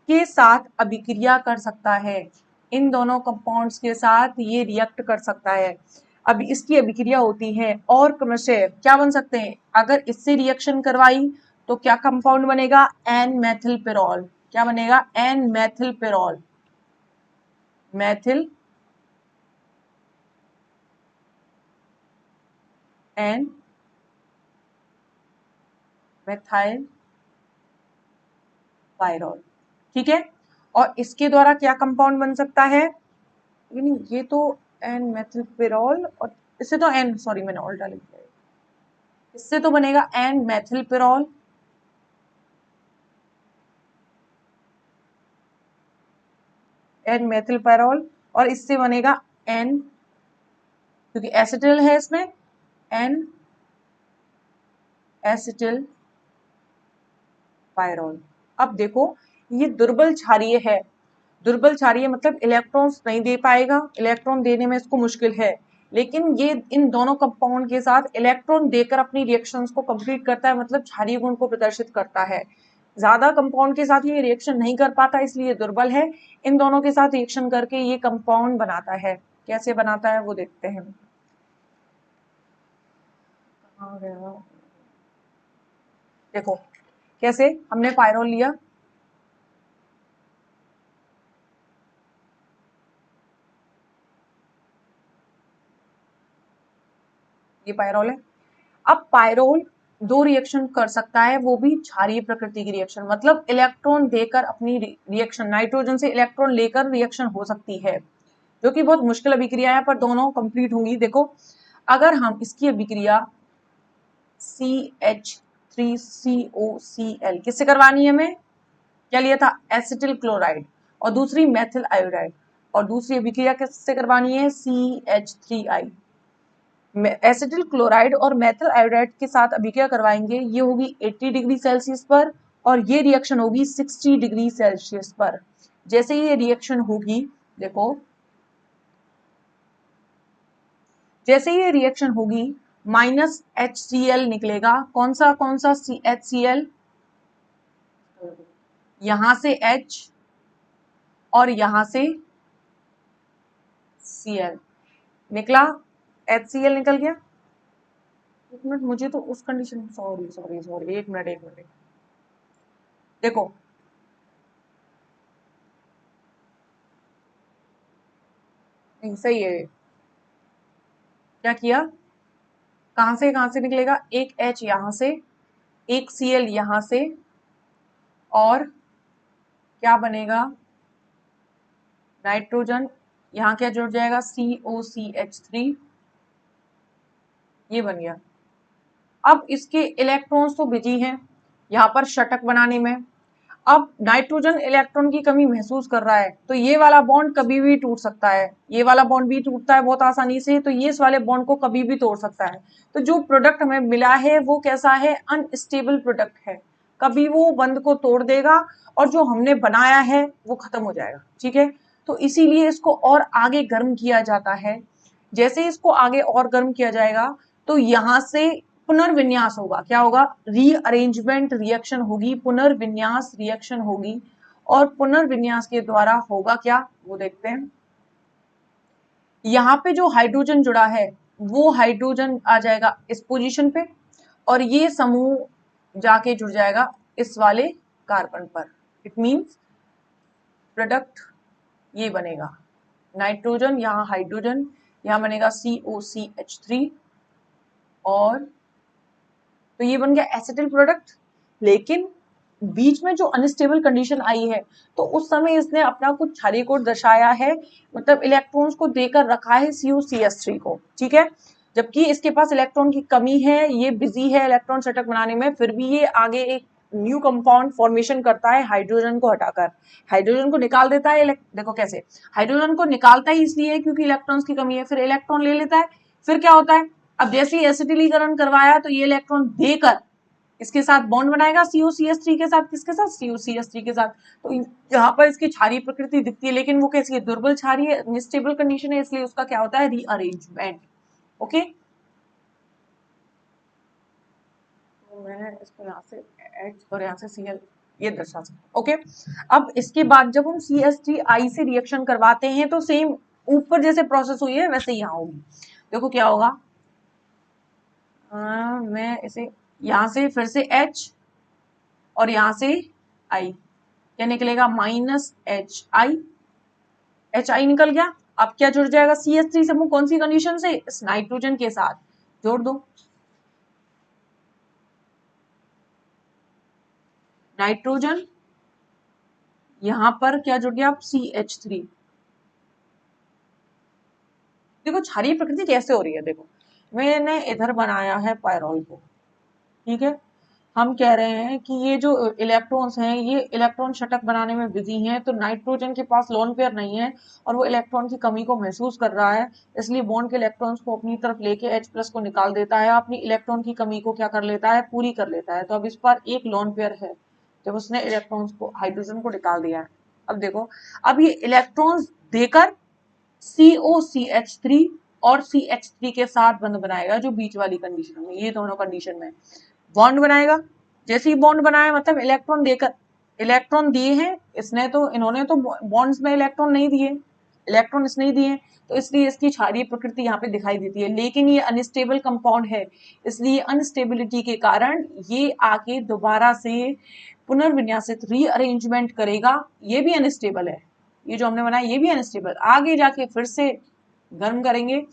के साथ अभिक्रिया कर सकता है। इन दोनों कंपाउंड्स के साथ ये रिएक्ट कर सकता है। अब इसकी अभिक्रिया होती है और क्रमशः क्या बन सकते हैं, अगर इससे रिएक्शन करवाई तो क्या कंपाउंड बनेगा, एन मेथिलपिरोल। क्या बनेगा, N methylpyrrole, methyl N methyl pyrrole. ठीक है, और इसके द्वारा क्या कंपाउंड बन सकता है, ये तो एन मेथिलपिरोल और इससे तो एन, सॉरी मैंने उल्टा लिख दिया, इससे तो बनेगा एन मेथिलपिरोल, एन मेथिलपिरोल, और इससे बनेगा एन, क्योंकि एसिटिल है इसमें, एन एसिटिल पायरोल। अब देखो ये दुर्बल क्षारीय है, दुर्बल क्षारीय मतलब इलेक्ट्रॉन्स नहीं दे पाएगा, इलेक्ट्रॉन देने में इसको मुश्किल है, लेकिन ये इन दोनों कंपाउंड के साथ इलेक्ट्रॉन देकर अपनी रिएक्शंस को कंप्लीट करता है, मतलब क्षारीय गुण को प्रदर्शित करता है। ज्यादा कंपाउंड के साथ ये रिएक्शन नहीं कर पाता, इसलिए दुर्बल है। इन दोनों के साथ रिएक्शन करके ये कंपाउंड बनाता है। कैसे बनाता है वो देखते हैं। कहाँ गया, देखो कैसे, हमने पायरोल लिया, ये पायरोल है। अब पायरोल दो रिएक्शन कर सकता है, वो भी क्षारीय प्रकृति की रिएक्शन, मतलब इलेक्ट्रॉन देकर अपनी रिएक्शन, नाइट्रोजन से इलेक्ट्रॉन लेकर रिएक्शन हो सकती है, जो कि बहुत मुश्किल अभिक्रिया है, पर दोनों कंप्लीट होंगी। देखो अगर हम इसकी अभिक्रिया CH3COCl किससे करवानी है हमें, क्या लिया था, एसिटिल क्लोराइड, और दूसरी मेथिल आयोडाइड, और दूसरी अभिक्रिया किससे करवानी है, CH3I। एसिटिल क्लोराइड और मेथिल आयोडाइड के साथ अभिक्रिया करवाएंगे, ये होगी 80 डिग्री सेल्सियस पर, और ये रिएक्शन होगी 60 डिग्री सेल्सियस पर। जैसे ये रिएक्शन होगी, देखो जैसे ये रिएक्शन होगी -HCl निकलेगा, कौन सा HCl, यहां से H और यहां से Cl निकला, HCl निकल गया। एक मिनट, मुझे तो उस कंडीशन, सॉरी सॉरी सॉरी, एक मिनट, देखो नहीं सही है, क्या किया, कहां से निकलेगा, एक H यहां से, एक Cl यहां से, और क्या बनेगा, नाइट्रोजन, यहां क्या जुड़ जाएगा, COCH3, ये बन गया। अब इसके इलेक्ट्रॉन्स तो बिजी हैं यहाँ पर षटक बनाने में। अब नाइट्रोजन इलेक्ट्रॉन की कमी महसूस कर रहा है, तो ये वाला बॉन्ड कभी भी टूट सकता है, ये वाला बॉन्ड भी टूटता है बहुत आसानी से, तो ये इस वाले बॉन्ड को कभी भी तोड़ सकता है। तो जो प्रोडक्ट हमें मिला है वो कैसा है, अनस्टेबल प्रोडक्ट है, कभी वो बंद को तोड़ देगा और जो हमने बनाया है वो खत्म हो जाएगा। ठीक है, तो इसीलिए इसको और आगे गर्म किया जाता है। जैसे इसको आगे और गर्म किया जाएगा तो यहां से पुनर्विन्यास होगा, क्या होगा, रीअरेंजमेंट रिएक्शन होगी, पुनर्विन्यास रिएक्शन होगी, और पुनर्विन्यास के द्वारा होगा क्या वो देखते हैं। यहाँ पे जो हाइड्रोजन जुड़ा है वो हाइड्रोजन आ जाएगा इस पोजीशन पे, और ये समूह जाके जुड़ जाएगा इस वाले कार्बन पर। इट मींस प्रोडक्ट ये बनेगा, नाइट्रोजन यहाँ हाइड्रोजन, यहाँ बनेगा COCH3, और तो ये बन गया एसिटिल प्रोडक्ट। लेकिन बीच में जो अनस्टेबल कंडीशन आई है तो उस समय इसने अपना कुछ क्षारीय कोड दर्शाया है, मतलब इलेक्ट्रॉन्स को देकर रखा है CuCS3 को। ठीक है, जबकि इसके पास इलेक्ट्रॉन की कमी है, ये बिजी है इलेक्ट्रॉन षटक बनाने में, फिर भी ये आगे एक न्यू कंपाउंड फॉर्मेशन करता है, हाइड्रोजन को हटाकर हाइड्रोजन को निकाल देता है। देखो कैसे, हाइड्रोजन को निकालता ही इसलिए क्योंकि इलेक्ट्रॉन्स की कमी है, फिर इलेक्ट्रॉन ले लेता है, फिर क्या होता है, अब जैसे ही एसिटिलीकरण करवाया तो ये इलेक्ट्रॉन देकर इसके साथ बॉन्ड बनाएगा COCH3 के साथ, किसके साथ, COCH3 के साथ। तो यहाँ पर इसकी क्षारीय प्रकृति दिखती है, लेकिन वो कैसी है, दुर्बल क्षारीय, अनस्टेबल कंडीशन है, इसलिए उसका क्या होता है, रीअरेंजमेंट। ओके, तो मैं इसको यहाँ से H और यहाँ से Cl ये दर्शा सकते। ओके, अब इसके बाद जब हम CH3I से रिएक्शन करवाते हैं तो सेम ऊपर जैसे प्रोसेस हुई है वैसे यहाँ होगी। देखो क्या होगा, मैं इसे यहाँ से फिर से H और यहाँ से I, क्या निकलेगा, -HI, HI निकल गया। अब क्या जुड़ जाएगा, CH3 समूह कौन सी कंडीशन से, इस नाइट्रोजन के साथ जोड़ दो, नाइट्रोजन, यहां पर क्या जुड़ गया, CH3। देखो क्षारीय प्रकृति कैसे हो रही है, देखो मैंने इधर बनाया है पायरोल को, ठीक है, हम कह रहे हैं कि ये जो इलेक्ट्रॉन्स हैं ये इलेक्ट्रॉन शटक बनाने में बिजी हैं, तो नाइट्रोजन के पास लोन पेयर नहीं है और वो इलेक्ट्रॉन की कमी को महसूस कर रहा है, इसलिए बॉन्ड के इलेक्ट्रॉन्स को अपनी तरफ लेके H+ को निकाल देता है, अपनी इलेक्ट्रॉन की कमी को क्या कर लेता है, पूरी कर लेता है। तो अब इस पर एक लोन पेयर है, जब उसने इलेक्ट्रॉन्स को, हाइड्रोजन को निकाल दिया है। अब देखो, अब ये इलेक्ट्रॉन्स देकर COCH3 और CH3 के साथ बंध बनाएगा, जो बीच वाली कंडीशन में, ये दोनों कंडीशन में बॉन्ड बनाएगा। जैसे ही बॉन्ड बनाया मतलब इलेक्ट्रॉन देकर, इलेक्ट्रॉन दिए हैं इसने, तो इन्होंने तो बॉन्ड्स में इलेक्ट्रॉन नहीं दिए, इलेक्ट्रॉन इसने ही दिए, तो इसलिए इसकी क्षारीय प्रकृति यहाँ पे दिखाई देती है। लेकिन ये अनस्टेबल कंपाउंड है, इसलिए अनस्टेबिलिटी के कारण ये आके दोबारा से पुनर्विन्यासित, रीअरेंजमेंट करेगा, ये भी अनस्टेबल है, ये जो हमने बनाया ये भी अनस्टेबल, आगे जाके फिर से गर्म करेंगे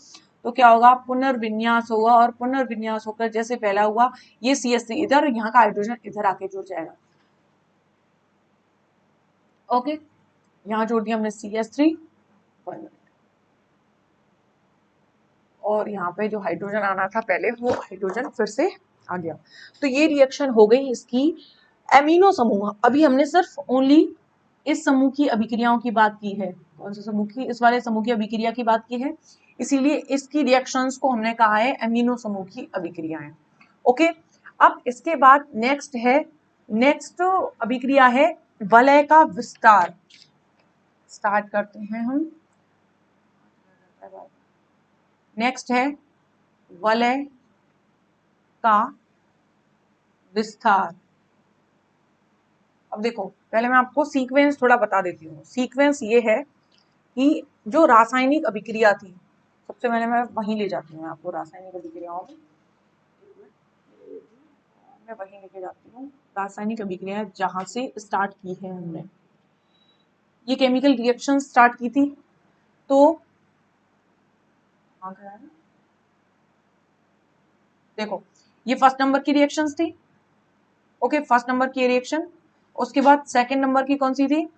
तो क्या होगा, पुनर्विन्यास होगा, और पुनर्विन्यास होकर जैसे पहला हुआ, ये CH3 इधर, यहाँ का हाइड्रोजन इधर आके जुड़ जाएगा। ओके, यहाँ जोड़ दिया हमने CH3, और यहाँ पे जो हाइड्रोजन आना था पहले, वो हाइड्रोजन फिर से आ गया। तो ये रिएक्शन हो गई इसकी एमिनो समूह। अभी हमने सिर्फ ओनली इस समूह की अभिक्रियाओं की बात की है, कौन से समूह की, इस वाले समूह की अभिक्रिया की बात की है, इसीलिए इसकी रिएक्शंस को हमने कहा है एमिनो समूह की अभिक्रियाएं। ओके, अब इसके बाद नेक्स्ट अभिक्रिया है वलय का विस्तार। स्टार्ट करते हैं हम, नेक्स्ट है वलय का विस्तार। अब देखो, पहले मैं आपको सीक्वेंस थोड़ा बता देती हूँ। सीक्वेंस ये है कि जो रासायनिक अभिक्रिया थी, सबसे पहले मैं वहीं ले जाती हूँ आपको, रासायनिक अभिक्रियाओं में मैं वहीं लेके जाती हूँ, रासायनिक अभिक्रिया जहां से स्टार्ट की है हमने, ये केमिकल रिएक्शन स्टार्ट की थी। तो देखो, ये फर्स्ट नंबर की रिएक्शंस थी। ओके, फर्स्ट नंबर की रिएक्शन, उसके बाद सेकंड नंबर की कौन सी थी,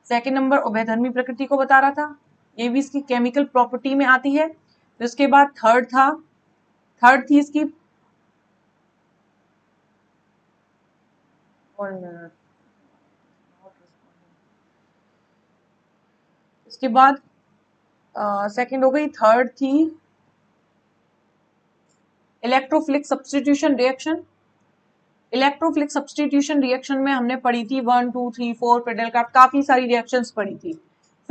सेकंड नंबर उभयधर्मी प्रकृति को बता रहा था, ये भी इसकी केमिकल प्रॉपर्टी में आती है। तो इसके बाद थर्ड थी इसकी, इसके बाद सेकंड हो गई, थर्ड थी electrophilic substitution reaction. Electrophilic substitution reaction में हमने पढ़ी थी 1 2 3 4 पेडलक्राफ्ट, काफी सारी रिएक्शंस पढ़ी थी।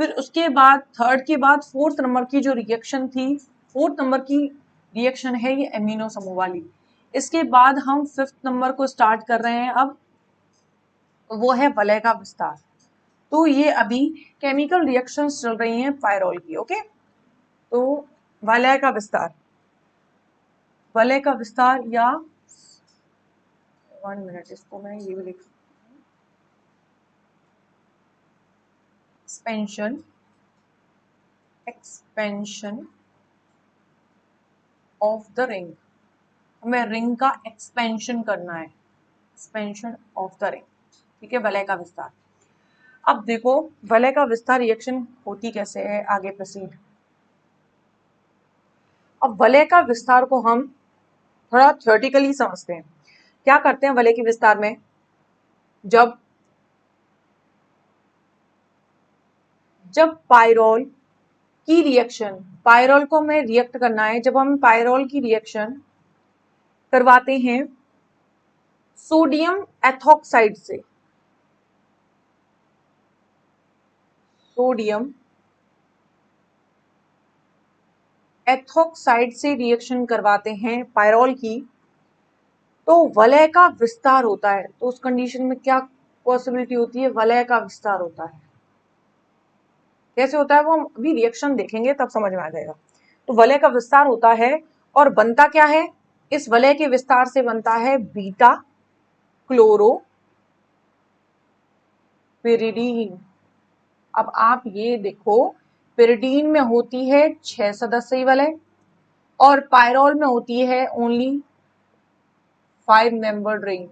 फिर उसके बाद थर्ड के बाद फोर्थ नंबर की जो रिएक्शन थी, फोर्थ नंबर की रिएक्शन है ये एमिनो समूह वाली। इसके बाद हम फिफ्थ नंबर को स्टार्ट कर रहे हैं अब, वो है वलय का विस्तार। तो ये अभी केमिकल रिएक्शंस चल रही हैं पायरोल की। ओके, तो वलय का विस्तार, वलय का विस्तार, या 1 मिनट, इसको मैं ये भी लिख, एक्सपेंशन ऑफ द रिंग, हमें रिंग का एक्सपेंशन करना है, एक्सपेंशन ऑफ द रिंग, ठीक है, वलय का विस्तार। अब देखो वलय का विस्तार रिएक्शन होती कैसे है, आगे प्रोसीड। अब वलय का विस्तार को हम थोड़ा थ्योरेटिकली समझते हैं। क्या करते हैं वलय के विस्तार में, जब पायरोल की रिएक्शन, पायरोल को हमें रिएक्ट करना है, जब हम पायरोल की रिएक्शन करवाते हैं सोडियम एथॉक्साइड से, सोडियम एथॉक्साइड से रिएक्शन करवाते हैं पायरोल की, तो वलय का विस्तार होता है। तो उस कंडीशन में क्या पॉसिबिलिटी होती है? वलय का विस्तार होता है। कैसे होता है वो हम अभी रिएक्शन देखेंगे तब समझ में आ जाएगा। तो वलय का विस्तार होता है और बनता क्या है? इस वलय के विस्तार से बनता है बीटा क्लोरो पिरिडीन। अब आप ये देखो, पिरिडीन में होती है 6 सदस्यीय वलय और पायरोल में होती है ओनली 5 मेंबर्ड रिंग।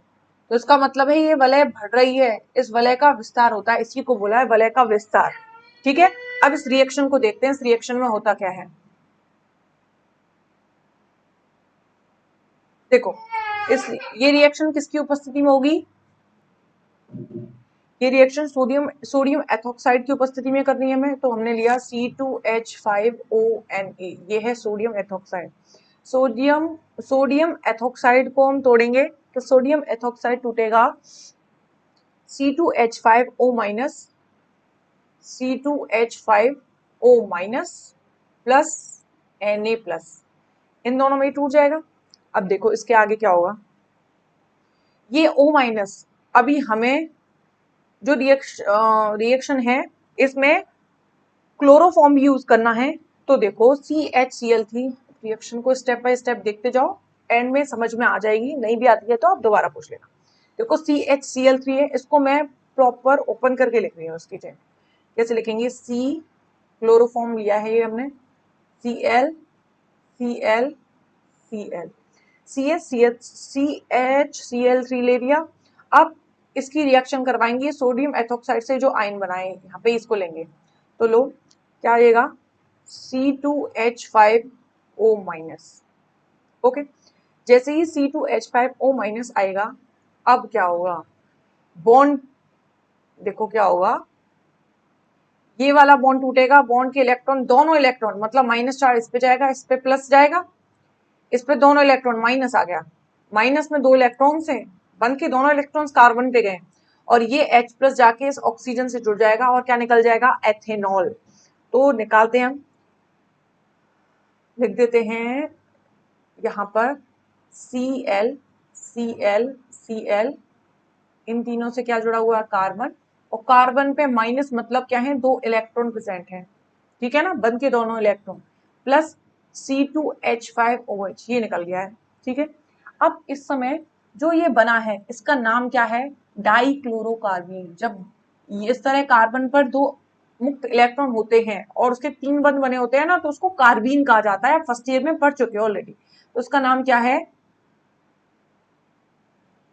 तो इसका मतलब है ये वलय बढ़ रही है, इस वलय का विस्तार होता है, इसी को बोला है वलय का विस्तार। ठीक है, अब इस रिएक्शन को देखते हैं, इस रिएक्शन में होता क्या है। देखो, ये रिएक्शन किसकी उपस्थिति में होगी? ये रिएक्शन सोडियम एथॉक्साइड की उपस्थिति में करनी है हमें, तो हमने लिया C2H5ONa, ये है सोडियम एथॉक्साइड। सोडियम एथॉक्साइड को हम तोड़ेंगे तो सोडियम एथॉक्साइड टूटेगा C2H5O- C2H5O- प्लस Na+, इन दोनों में टूट जाएगा। अब देखो इसके आगे क्या होगा, ये O- अभी हमें जो रिएक्शन है इसमें क्लोरोफॉर्म भी यूज करना है। तो देखो CHCl3, रिएक्शन को स्टेप बाय स्टेप देखते जाओ, एंड में समझ में आ जाएगी, नहीं भी आती है तो आप दोबारा पूछ लेना। देखो CHCl3 है, इसको मैं प्रॉपर ओपन करके लिख रही हूँ। उसकी चेन कैसे लिखेंगे? C क्लोरोफॉर्म लिया है ये हमने, Cl Cl Cl CHCl3 ले लिया। अब इसकी रिएक्शन करवाएंगे सोडियम एथॉक्साइड से, जो आयन बनाए यहाँ पे इसको लेंगे, तो लो क्या आएगा? C2H5O-। ओके, जैसे ही C2H5O- आएगा, अब क्या होगा? बॉन्ड देखो क्या होगा, ये वाला बॉन्ड टूटेगा, बॉन्ड के इलेक्ट्रॉन, दोनों इलेक्ट्रॉन मतलब माइनस चार्ज इस पे जाएगा, इस पे प्लस जाएगा, इस पे दोनों इलेक्ट्रॉन माइनस आ गया, माइनस में 2 इलेक्ट्रॉन से बन के दोनों इलेक्ट्रॉन्स कार्बन पे गए और ये H+ जाके इस ऑक्सीजन से जुड़ जाएगा और क्या निकल जाएगा? एथेनॉल। तो निकालते हैं हम, लिख देते हैं यहाँ पर Cl Cl Cl, इन तीनों से क्या जुड़ा हुआ है? कार्बन, और कार्बन पे माइनस मतलब क्या है? 2 इलेक्ट्रॉन प्रेजेंट है, ठीक है ना, बन के दोनों इलेक्ट्रॉन, प्लस C2H5OH, ये निकल गया है। ठीक है, अब इस समय जो ये बना है इसका नाम क्या है? डाइक्लोरोकार्बीन। जब इस तरह कार्बन पर 2 मुक्त इलेक्ट्रॉन होते हैं और उसके 3 बंध बने होते हैं ना, तो उसको कार्बीन कहा जाता है। फर्स्ट ईयर में पढ़ चुके हो ऑलरेडी। तो उसका नाम क्या है?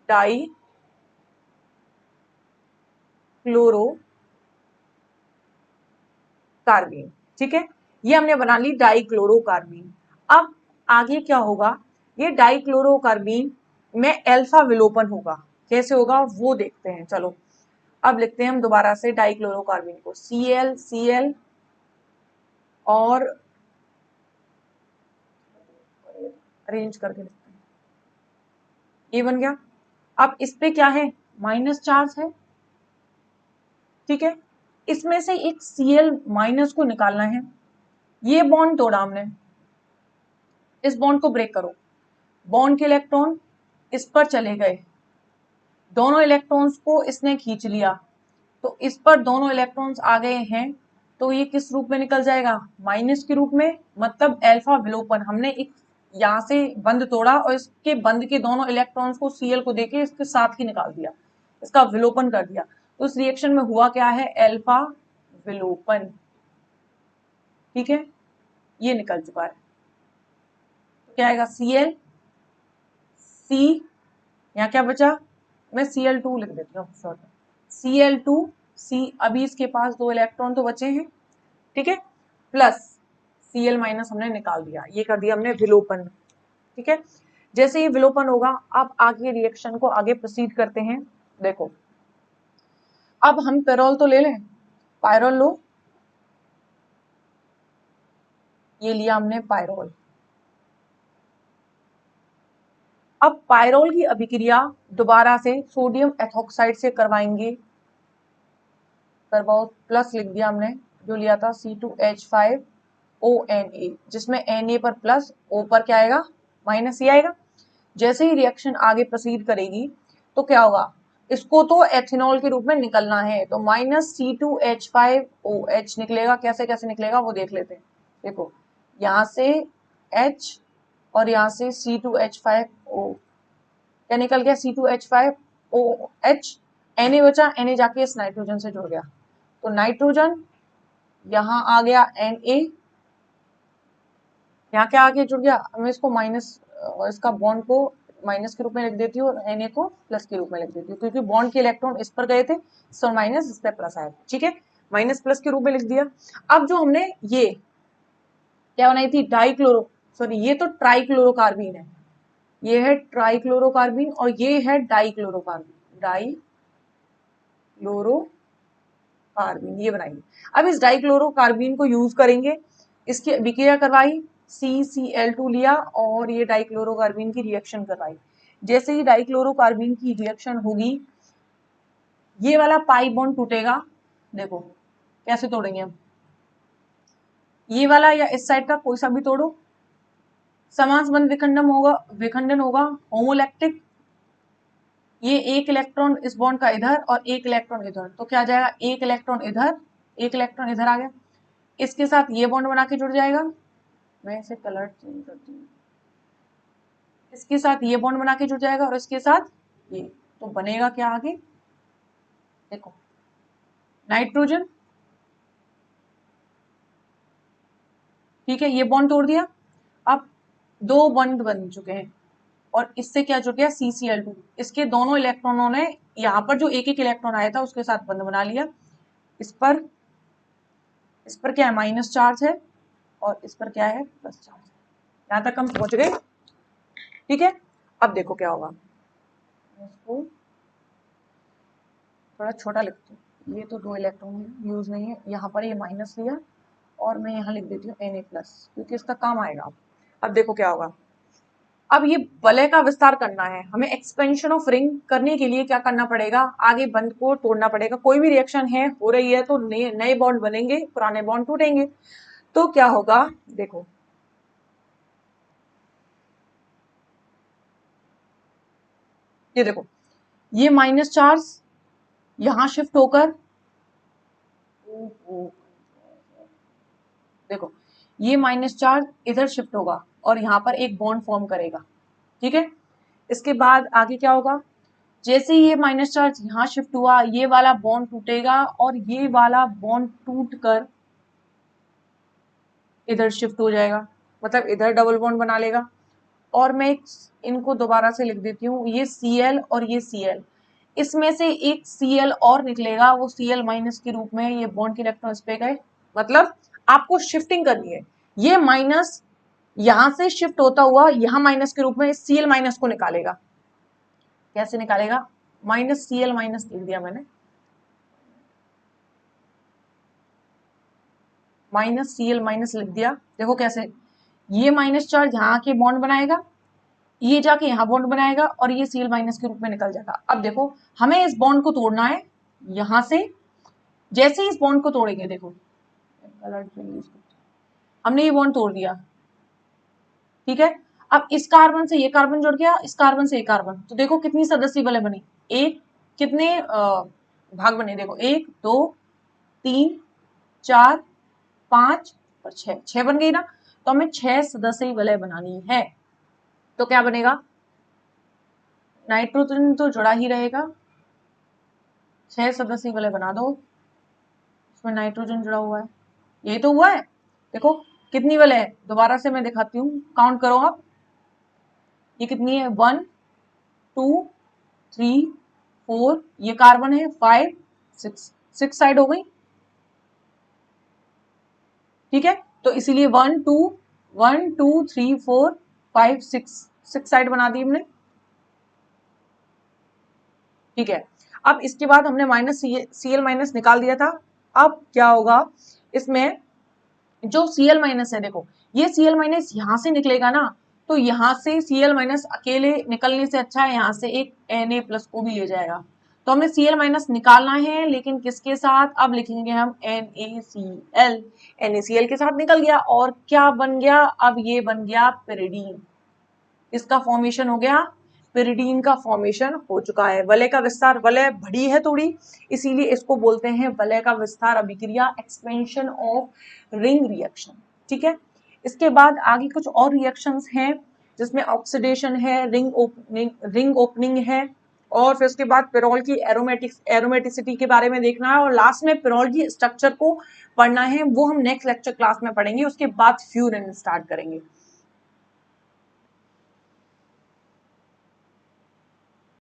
Die chloro carbene. ठीक है, ये हमने बना ली डाइक्लोरोकार्बीन। अब आगे क्या होगा? ये डाइक्लोरोकार्बीन में अल्फा विलोपन होगा। कैसे होगा वो देखते हैं। चलो अब लिखते हैं हम दोबारा से डाइक्लोरोकार्बीन को, Cl Cl और अरेंज करके लिखते हैं, ये बन गया। अब इस पे क्या है? माइनस चार्ज है, ठीक है, इसमें से एक Cl- को निकालना है। ये बॉन्ड तोड़ा हमने, इस बॉन्ड को ब्रेक करो, बॉन्ड के इलेक्ट्रॉन इस पर चले गए, दोनों इलेक्ट्रॉन्स को इसने खींच लिया, तो इस पर दोनों इलेक्ट्रॉन्स आ गए हैं, तो ये किस रूप में निकल जाएगा? माइनस के रूप में, मतलब अल्फा विलोपन। हमने एक यहाँ से बंद तोड़ा और इसके बंद के दोनों इलेक्ट्रॉन्स को Cl को देके इसके साथ ही निकाल दिया, इसका विलोपन कर दिया। तो इस रिएक्शन में हुआ क्या है? अल्फा विलोपन। ठीक है, ये निकल चुका है। तो क्या आएगा? Cl C, यहाँ क्या बचा? मैं Cl2 लिख देती हूँ शॉर्ट में, Cl2C। अभी इसके पास 2 इलेक्ट्रॉन तो बचे हैं, ठीक है, प्लस Cl- हमने निकाल दिया, ये कर दिया हमने विलोपन। ठीक है, जैसे ही विलोपन होगा, अब आगे रिएक्शन को आगे प्रोसीड करते हैं। देखो अब हम पेरोल तो ले लें, पायरोल लो, ये लिया हमने पायरोल। अब पायरोल की अभिक्रिया दोबारा से सोडियम एथॉक्साइड से करवाएंगे, करवाओ, प्लस लिख दिया हमने, जो लिया था C2H5ONA, जिसमें Na पर प्लस, O पर क्या आएगा, माइनस ही आएगा। जैसे ही रिएक्शन आगे प्रोसीड करेगी तो क्या होगा, इसको तो एथेनॉल के रूप में निकलना है, तो -C2H5OH निकलेगा। कैसे कैसे निकलेगा वो देख लेते हैं। देखो यहाँ से H और यहाँ से C2H5O, क्या निकल गया, C2H5OH, Na बचा, Na जाके इस नाइट्रोजन से जुड़ गया, तो नाइट्रोजन यहाँ आ गया Na, यहाँ क्या आगे जुड़ गया, मैं इसको माइनस, इसका बॉन्ड को माइनस के रूप में लिख देती हूँ और Na को प्लस के रूप में लिख देती हूँ, क्योंकि बॉन्ड के इलेक्ट्रॉन इस पर गए थे, इस पर माइनस, इस पर प्लस आया, ठीक है, माइनस प्लस के रूप में लिख दिया। अब जो हमने ये क्या बनाई थी, डाइक्लोरो, सॉरी ये तो ट्राइक्लोरोकार्बीन है, ये है ट्राइक्लोरोकार्बीन और ये है डाइक्लोरोकार्बीन, डाइक्लोरोकार्बीन ये बनाएंगे। अब इस डाइक्लोरोकार्बीन को यूज करेंगे, इसकी अभिक्रिया करवाई, CCl2 लिया और ये डाइक्लोरोकार्बीन की रिएक्शन करवाई। जैसे ही डाइक्लोरोकार्बीन की रिएक्शन होगी, ये वाला पाई बॉन्ड टूटेगा, देखो कैसे तोड़ेंगे हम, ये वाला या इस साइड का कोई सा भी तोड़ो, समास बंध विखंडन होगा होमोलैक्टिक, ये एक इलेक्ट्रॉन इस बॉन्ड का इधर और एक इलेक्ट्रॉन इधर, तो क्या आ जाएगा, एक इलेक्ट्रॉन इधर, एक इलेक्ट्रॉन इधर आ गया, इसके साथ ये बॉन्ड बना के जुड़ जाएगा, मैं इसे कलर चेंज करती हूँ, इसके साथ ये बॉन्ड बना के जुड़ जाएगा और इसके साथ ये, तो बनेगा क्या आगे, देखो नाइट्रोजन, ठीक है, ये बॉन्ड तोड़ दिया, अब दो बॉन्ड बन चुके हैं और इससे क्या जुड़ गया, CCl2, इसके दोनों इलेक्ट्रॉनों ने यहाँ पर जो एक एक इलेक्ट्रॉन आया था उसके साथ बंध बना लिया, इस पर क्या है, माइनस चार्ज है और इस पर क्या है, प्लस चार्ज है। यहाँ तक हम पहुंच गए, ठीक है। अब देखो क्या होगा, इसको थोड़ा छोटा लिखती हूँ, ये तो दो इलेक्ट्रॉन यूज नहीं है, यहाँ पर ये माइनस लिया और मैं यहाँ लिख देती हूँ Na प्लस, क्योंकि इसका काम आएगा। अब देखो क्या होगा, अब ये वलय का विस्तार करना है हमें, एक्सपेंशन ऑफ रिंग करने के लिए क्या करना पड़ेगा, आगे बंध को तोड़ना पड़ेगा। कोई भी रिएक्शन है हो रही है तो नए बॉन्ड बनेंगे, पुराने बॉन्ड टूटेंगे, तो क्या होगा, देखो ये देखो, ये माइनस चार्ज यहां शिफ्ट होकर, देखो ये माइनस चार्ज इधर शिफ्ट होगा और यहाँ पर एक बॉन्ड फॉर्म करेगा, ठीक है। इसके बाद आगे क्या होगा, जैसे ही ये माइनस चार्ज यहाँ शिफ्ट हुआ, ये वाला बॉन्ड टूटेगा और ये वाला बॉन्ड टूट कर इधर शिफ्ट हो जाएगा, मतलब इधर डबल बॉन्ड बना लेगा। और मैं इनको दोबारा से लिख देती हूँ, ये Cl और ये Cl, इसमें से एक Cl और निकलेगा, वो Cl माइनस के रूप में, ये बॉन्ड के इलेक्ट्रॉन इस पे गए, मतलब आपको शिफ्टिंग करनी है, ये माइनस यहां से शिफ्ट होता हुआ यहां माइनस के रूप में Cl माइनस को निकालेगा। कैसे निकालेगा, माइनस Cl माइनस लिख दिया मैंने, माइनस Cl माइनस लिख दिया, देखो कैसे, ये माइनस चार्ज यहाँ के बॉन्ड बनाएगा, ये जाके यहाँ बॉन्ड बनाएगा और ये Cl माइनस के रूप में निकल जाएगा। अब देखो हमें इस बॉन्ड को तोड़ना है, यहां से जैसे ही इस बॉन्ड को तोड़ेंगे, देखो हमने ये बॉन्ड तोड़ दिया, ठीक है। अब इस कार्बन से ये कार्बन जुड़ गया, इस कार्बन से ये कार्बन, तो देखो कितनी सदस्य बले बनी, एक, कितने भाग बने, देखो 1 2 3 4 5 और 6, 6 बन गई ना, तो हमें 6 सदस्य वलय बनानी है। तो क्या बनेगा, नाइट्रोजन तो जुड़ा ही रहेगा, 6 सदस्य वलय बना दो, इसमें नाइट्रोजन जुड़ा हुआ है, यही तो हुआ है। देखो कितनी वलय है, दोबारा से मैं दिखाती हूँ, काउंट करो आप, ये कितनी है, 1 2 3 4, ये कार्बन है 5 6, 6 साइड हो गई, ठीक है। तो इसीलिए 1 2 3 4 5 6, 6 साइड बना दी हमने, ठीक है। अब इसके बाद हमने माइनस Cl माइनस निकाल दिया था, अब क्या होगा, इसमें जो Cl माइनस है, देखो ये Cl माइनस यहां से निकलेगा ना, तो यहाँ से Cl माइनस अकेले निकलने से अच्छा है यहाँ से एक Na प्लस को भी ले जाएगा। तो हमें Cl माइनस निकालना है, लेकिन किसके साथ? अब लिखेंगे हम NaCl। NaCl के साथ निकल गया और क्या बन गया? अब ये बन गया पिरिडीन। इसका फॉर्मेशन हो गया, पिरिडीन का फॉर्मेशन हो चुका है। वलय का विस्तार, वलय बड़ी है थोड़ी, इसीलिए इसको बोलते हैं वलय का विस्तार अभिक्रिया, एक्सपेंशन ऑफ रिंग रिएक्शन। ठीक है, इसके बाद आगे कुछ और रिएक्शंस हैं जिसमें ऑक्सीडेशन है, रिंग ओपनिंग है, और फिर उसके बाद पिरोल की एरोमेटिसिटी के बारे में देखना है, और लास्ट में पिरोल की स्ट्रक्चर को पढ़ना है। वो हम नेक्स्ट लेक्चर क्लास में पढ़ेंगे, उसके बाद फ्यूरेन स्टार्ट करेंगे।